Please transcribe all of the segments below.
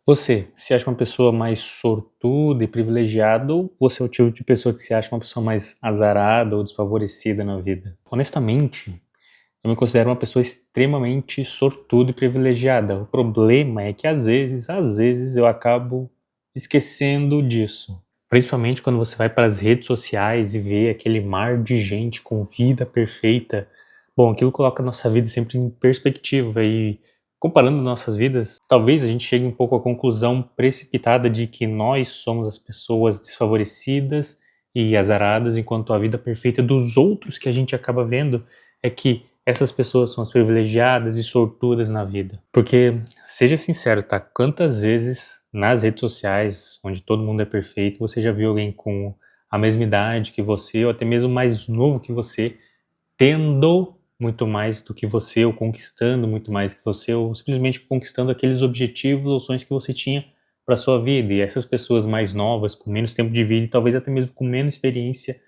Você se acha uma pessoa mais sortuda e privilegiada ou você é o tipo de pessoa que se acha uma pessoa mais azarada ou desfavorecida na vida? Honestamente, eu me considero uma pessoa extremamente sortuda e privilegiada. O problema é que às vezes eu acabo esquecendo disso. Principalmente quando você vai para as redes sociais e vê aquele mar de gente com vida perfeita. Bom, aquilo coloca a nossa vida sempre em perspectiva e comparando nossas vidas, talvez a gente chegue um pouco à conclusão precipitada de que nós somos as pessoas desfavorecidas e azaradas, enquanto a vida perfeita dos outros que a gente acaba vendo é que essas pessoas são as privilegiadas e sortudas na vida. Porque, seja sincero, tá? Quantas vezes nas redes sociais, onde todo mundo é perfeito, você já viu alguém com a mesma idade que você, ou até mesmo mais novo que você, tendo muito mais do que você, ou conquistando muito mais que você, ou simplesmente conquistando aqueles objetivos ou sonhos que você tinha para sua vida. E essas pessoas mais novas, com menos tempo de vida, e talvez até mesmo com menos experiência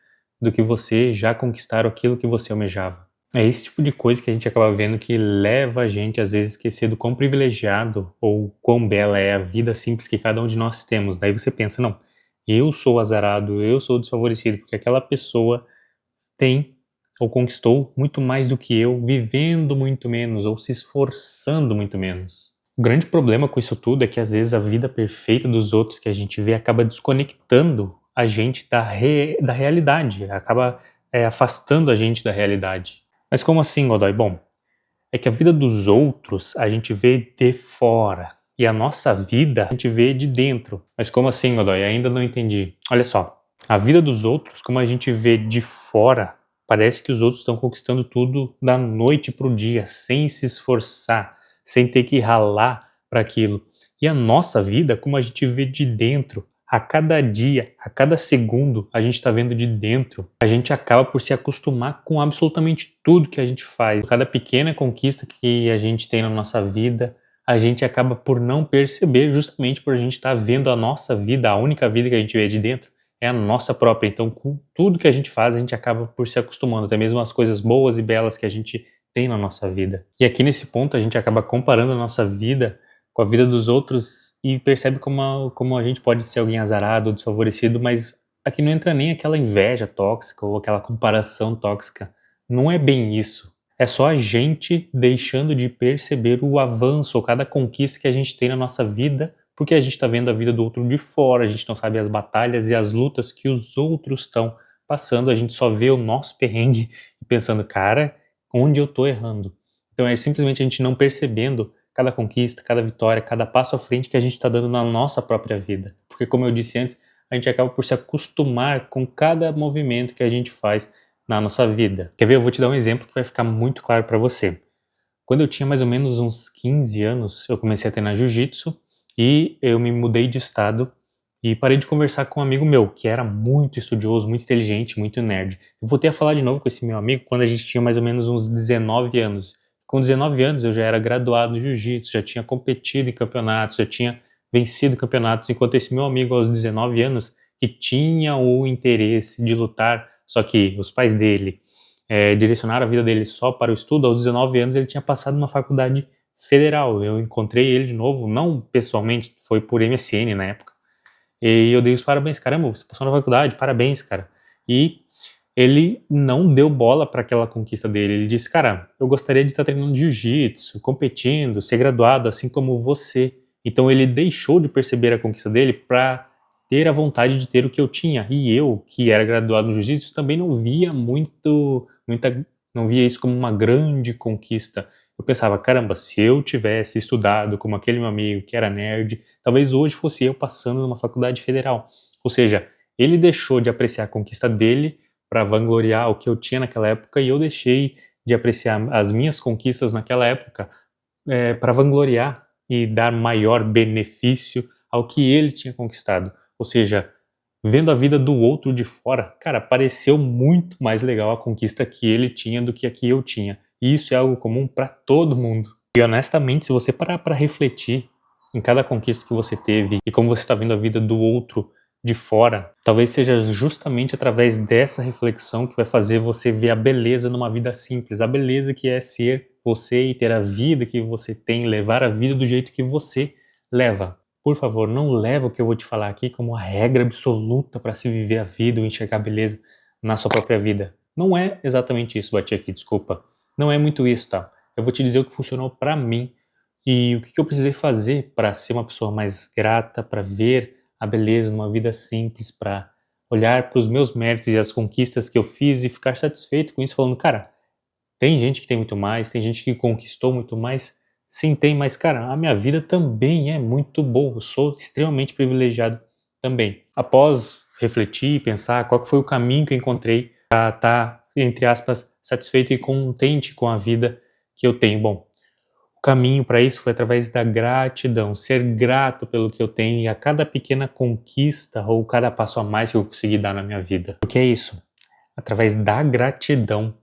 do que você, já conquistaram aquilo que você almejava. É esse tipo de coisa que a gente acaba vendo que leva a gente, às vezes, a esquecer do quão privilegiado ou quão bela é a vida simples que cada um de nós temos. Daí você pensa, não, eu sou azarado, eu sou desfavorecido, porque aquela pessoa tem ou conquistou muito mais do que eu, vivendo muito menos ou se esforçando muito menos. O grande problema com isso tudo é que às vezes a vida perfeita dos outros que a gente vê acaba desconectando a gente da realidade, acaba afastando a gente da realidade. Mas como assim, Godoy? Bom, é que a vida dos outros a gente vê de fora e a nossa vida a gente vê de dentro. Mas como assim, Godoy? Ainda não entendi. Olha só, a vida dos outros, como a gente vê de fora, parece que os outros estão conquistando tudo da noite pro dia, sem se esforçar, sem ter que ralar para aquilo. E a nossa vida, como a gente vê de dentro, a cada dia, a cada segundo, a gente está vendo de dentro. A gente acaba por se acostumar com absolutamente tudo que a gente faz. Cada pequena conquista que a gente tem na nossa vida, a gente acaba por não perceber, justamente por a gente estar vendo a nossa vida, a única vida que a gente vê de dentro é a nossa própria. Então, com tudo que a gente faz, a gente acaba por se acostumando, até mesmo as coisas boas e belas que a gente tem na nossa vida. E aqui nesse ponto, a gente acaba comparando a nossa vida com a vida dos outros e percebe como a gente pode ser alguém azarado ou desfavorecido, mas aqui não entra nem aquela inveja tóxica ou aquela comparação tóxica. Não é bem isso. É só a gente deixando de perceber o avanço ou cada conquista que a gente tem na nossa vida, porque a gente está vendo a vida do outro de fora, a gente não sabe as batalhas e as lutas que os outros estão passando, a gente só vê o nosso perrengue e pensando, cara, onde eu tô errando? Então é simplesmente a gente não percebendo cada conquista, cada vitória, cada passo à frente que a gente está dando na nossa própria vida. Porque, como eu disse antes, a gente acaba por se acostumar com cada movimento que a gente faz na nossa vida. Quer ver? Eu vou te dar um exemplo que vai ficar muito claro para você. Quando eu tinha mais ou menos uns 15 anos, eu comecei a treinar jiu-jitsu e eu me mudei de estado e parei de conversar com um amigo meu, que era muito estudioso, muito inteligente, muito nerd. Eu voltei a falar de novo com esse meu amigo quando a gente tinha mais ou menos uns 19 anos. Com 19 anos eu já era graduado no jiu-jitsu, já tinha competido em campeonatos, já tinha vencido campeonatos, enquanto esse meu amigo aos 19 anos, que tinha o interesse de lutar, só que os pais dele direcionaram a vida dele só para o estudo, aos 19 anos ele tinha passado numa faculdade federal. Eu encontrei ele de novo, não pessoalmente, foi por MSN na época. E eu dei os parabéns, caramba, você passou na faculdade, parabéns, cara. E ele não deu bola para aquela conquista dele. Ele disse, cara, eu gostaria de estar treinando jiu-jitsu, competindo, ser graduado, assim como você. Então ele deixou de perceber a conquista dele para ter a vontade de ter o que eu tinha. E eu, que era graduado no jiu-jitsu, também não via não via isso como uma grande conquista. Eu pensava, caramba, se eu tivesse estudado como aquele meu amigo que era nerd, talvez hoje fosse eu passando numa faculdade federal. Ou seja, ele deixou de apreciar a conquista dele para vangloriar o que eu tinha naquela época e eu deixei de apreciar as minhas conquistas naquela época, para vangloriar e dar maior benefício ao que ele tinha conquistado. Ou seja, vendo a vida do outro de fora, cara, pareceu muito mais legal a conquista que ele tinha do que a que eu tinha. E isso é algo comum para todo mundo. E honestamente, se você parar para refletir em cada conquista que você teve e como você está vendo a vida do outro de fora, talvez seja justamente através dessa reflexão que vai fazer você ver a beleza numa vida simples, a beleza que é ser você e ter a vida que você tem, levar a vida do jeito que você leva. Por favor, não leva o que eu vou te falar aqui como a regra absoluta para se viver a vida ou enxergar beleza na sua própria vida. Não é exatamente isso, bati aqui, desculpa. Não é muito isso, tá? Eu vou te dizer o que funcionou para mim e o que eu precisei fazer para ser uma pessoa mais grata, para ver a beleza numa vida simples, para olhar para os meus méritos e as conquistas que eu fiz e ficar satisfeito com isso, falando, cara, tem gente que tem muito mais, tem gente que conquistou muito mais, sim, tem, mas, cara, a minha vida também é muito boa, eu sou extremamente privilegiado também. Após refletir e pensar qual que foi o caminho que eu encontrei para estar, entre aspas, satisfeito e contente com a vida que eu tenho. Bom, o caminho para isso foi através da gratidão, ser grato pelo que eu tenho e a cada pequena conquista ou cada passo a mais que eu consegui dar na minha vida. Porque é isso, através da gratidão,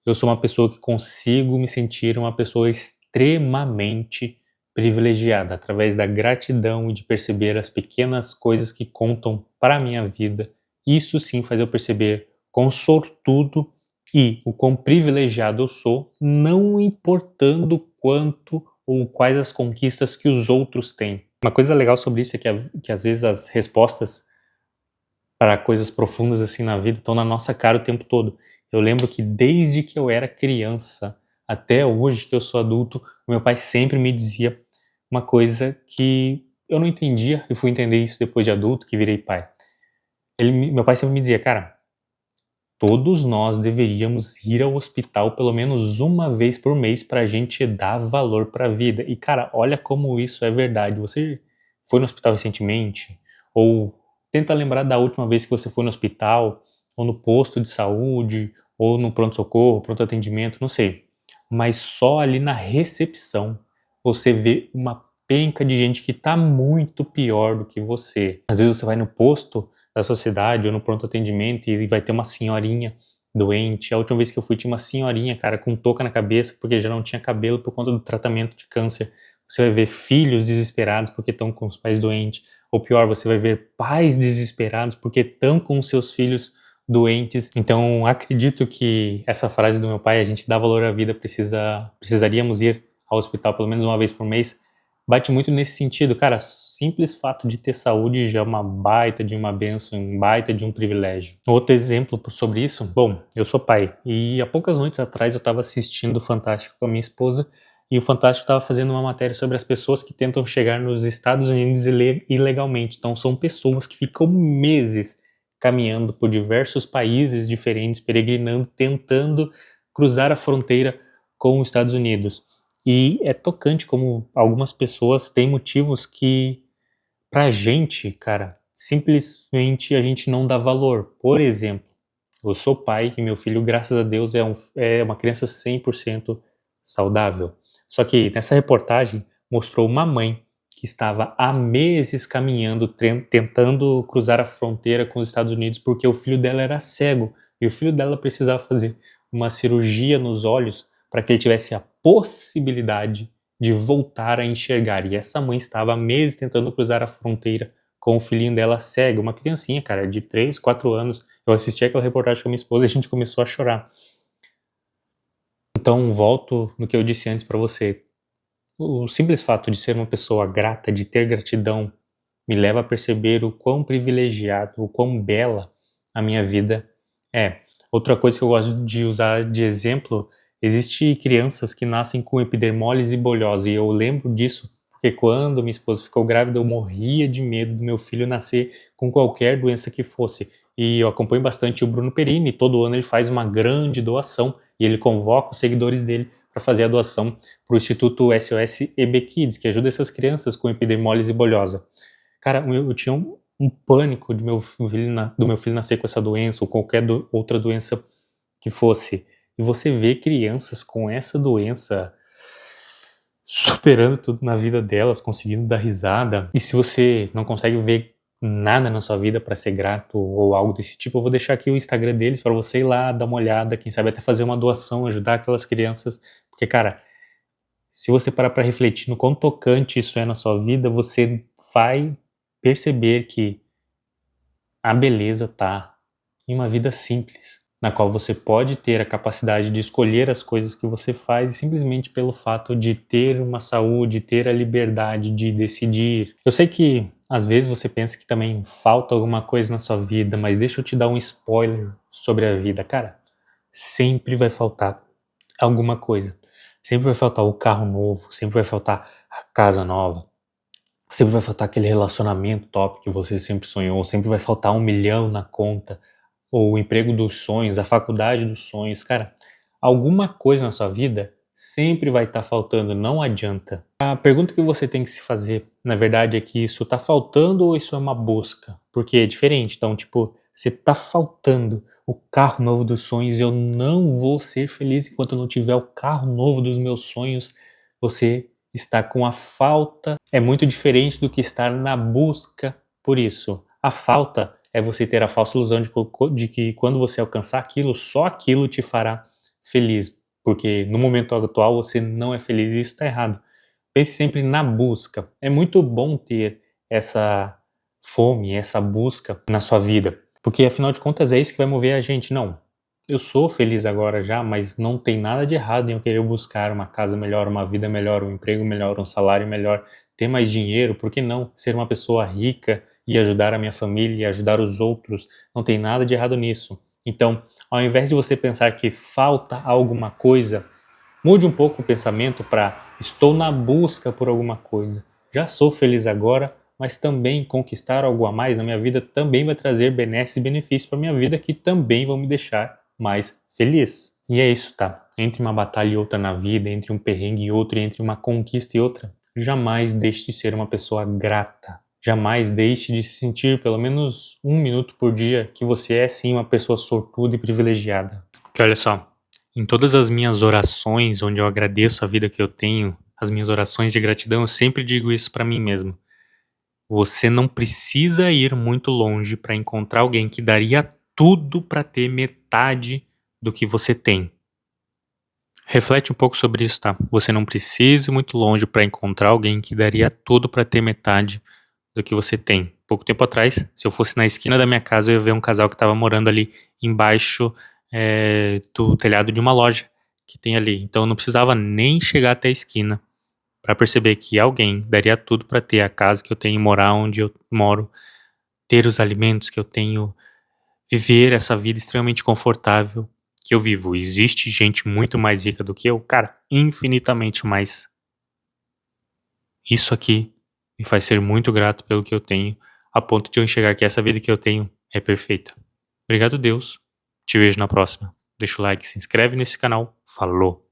eu sou uma pessoa que consigo me sentir uma pessoa extremamente privilegiada. Através da gratidão e de perceber as pequenas coisas que contam para a minha vida, isso sim faz eu perceber quão sortudo e o quão privilegiado eu sou, não importando quanto ou quais as conquistas que os outros têm. Uma coisa legal sobre isso é que às vezes as respostas para coisas profundas assim na vida estão na nossa cara o tempo todo. Eu lembro que desde que eu era criança até hoje que eu sou adulto, o meu pai sempre me dizia uma coisa que eu não entendia, e fui entender isso depois de adulto, que virei pai. Meu pai sempre me dizia, cara, todos nós deveríamos ir ao hospital pelo menos uma vez por mês para a gente dar valor para a vida. E cara, olha como isso é verdade. Você foi no hospital recentemente? Ou tenta lembrar da última vez que você foi no hospital, ou no posto de saúde, ou no pronto-socorro, pronto atendimento, não sei. Mas só ali na recepção você vê uma penca de gente que tá muito pior do que você. Às vezes você vai no posto da sua cidade ou no pronto atendimento e vai ter uma senhorinha doente. A última vez que eu fui tinha uma senhorinha, cara, com touca na cabeça porque já não tinha cabelo por conta do tratamento de câncer. Você vai ver filhos desesperados porque estão com os pais doentes. Ou pior, você vai ver pais desesperados porque estão com os seus filhos doentes. Então, acredito que essa frase do meu pai, a gente dá valor à vida, precisaríamos ir ao hospital pelo menos uma vez por mês, bate muito nesse sentido, cara, simples fato de ter saúde já é uma baita de uma bênção, um baita de um privilégio. Outro exemplo sobre isso, bom, eu sou pai, e há poucas noites atrás eu estava assistindo o Fantástico com a minha esposa, e o Fantástico estava fazendo uma matéria sobre as pessoas que tentam chegar nos Estados Unidos ilegalmente. Então são pessoas que ficam meses caminhando por diversos países diferentes, peregrinando, tentando cruzar a fronteira com os Estados Unidos. E é tocante como algumas pessoas têm motivos que, pra gente, cara, simplesmente a gente não dá valor. Por exemplo, eu sou pai e meu filho, graças a Deus, é uma criança 100% saudável. Só que nessa reportagem mostrou uma mãe que estava há meses caminhando, tentando cruzar a fronteira com os Estados Unidos porque o filho dela era cego e o filho dela precisava fazer uma cirurgia nos olhos para que ele tivesse a possibilidade de voltar a enxergar. E essa mãe estava há meses tentando cruzar a fronteira com o filhinho dela cego, uma criancinha, cara, de 3, 4 anos. Eu assisti aquela reportagem com a minha esposa e a gente começou a chorar. Então, volto no que eu disse antes para você. O simples fato de ser uma pessoa grata, de ter gratidão, me leva a perceber o quão privilegiado, o quão bela a minha vida é. Outra coisa que eu gosto de usar de exemplo, existe crianças que nascem com epidermólise bolhosa, e eu lembro disso porque quando minha esposa ficou grávida, eu morria de medo do meu filho nascer com qualquer doença que fosse. E eu acompanho bastante o Bruno Perini, todo ano ele faz uma grande doação, e ele convoca os seguidores dele para fazer a doação para o Instituto SOS EB Kids, que ajuda essas crianças com epidermólise bolhosa. Cara, eu tinha um pânico do meu filho nascer com essa doença ou qualquer outra doença que fosse. E você vê crianças com essa doença superando tudo na vida delas, conseguindo dar risada. E se você não consegue ver nada na sua vida para ser grato ou algo desse tipo, eu vou deixar aqui o Instagram deles para você ir lá, dar uma olhada, quem sabe até fazer uma doação, ajudar aquelas crianças. Porque, cara, se você parar para refletir no quão tocante isso é na sua vida, você vai perceber que a beleza tá em uma vida simples, na qual você pode ter a capacidade de escolher as coisas que você faz simplesmente pelo fato de ter uma saúde, ter a liberdade de decidir. Eu sei que às vezes você pensa que também falta alguma coisa na sua vida, mas deixa eu te dar um spoiler sobre a vida. Cara, sempre vai faltar alguma coisa. Sempre vai faltar o carro novo, sempre vai faltar a casa nova, sempre vai faltar aquele relacionamento top que você sempre sonhou, sempre vai faltar 1 milhão na conta, ou o emprego dos sonhos, a faculdade dos sonhos. Cara, alguma coisa na sua vida sempre vai estar faltando, não adianta. A pergunta que você tem que se fazer, na verdade, é que isso tá faltando ou isso é uma busca? Porque é diferente. Então, tipo, se tá faltando o carro novo dos sonhos, eu não vou ser feliz enquanto eu não tiver o carro novo dos meus sonhos. Você está com a falta. É muito diferente do que estar na busca por isso. A falta é você ter a falsa ilusão de que quando você alcançar aquilo, só aquilo te fará feliz. Porque no momento atual você não é feliz e isso está errado. Pense sempre na busca. É muito bom ter essa fome, essa busca na sua vida. Porque afinal de contas é isso que vai mover a gente. Não, eu sou feliz agora já, mas não tem nada de errado em eu querer buscar uma casa melhor, uma vida melhor, um emprego melhor, um salário melhor, ter mais dinheiro. Por que não ser uma pessoa rica e ajudar a minha família e ajudar os outros? Não tem nada de errado nisso. Então, ao invés de você pensar que falta alguma coisa, mude um pouco o pensamento para estou na busca por alguma coisa. Já sou feliz agora, mas também conquistar algo a mais na minha vida também vai trazer benesses e benefícios para minha vida que também vão me deixar mais feliz. E é isso, tá? Entre uma batalha e outra na vida, entre um perrengue e outro, entre uma conquista e outra, jamais deixe de ser uma pessoa grata. Jamais deixe de se sentir pelo menos 1 minuto por dia que você é sim uma pessoa sortuda e privilegiada. Porque olha só, em todas as minhas orações, onde eu agradeço a vida que eu tenho, as minhas orações de gratidão, eu sempre digo isso para mim mesmo. Você não precisa ir muito longe para encontrar alguém que daria tudo para ter metade do que você tem. Reflete um pouco sobre isso, tá? Você não precisa ir muito longe para encontrar alguém que daria tudo para ter metade do que você tem. Pouco tempo atrás, se eu fosse na esquina da minha casa, eu ia ver um casal que estava morando ali embaixo do telhado de uma loja que tem ali. Então eu não precisava nem chegar até a esquina para perceber que alguém daria tudo para ter a casa que eu tenho, morar onde eu moro, ter os alimentos que eu tenho, viver essa vida extremamente confortável que eu vivo. Existe gente muito mais rica do que eu, cara, infinitamente mais. Isso aqui me faz ser muito grato pelo que eu tenho, a ponto de eu enxergar que essa vida que eu tenho é perfeita. Obrigado, Deus. Te vejo na próxima. Deixa o like, se inscreve nesse canal. Falou!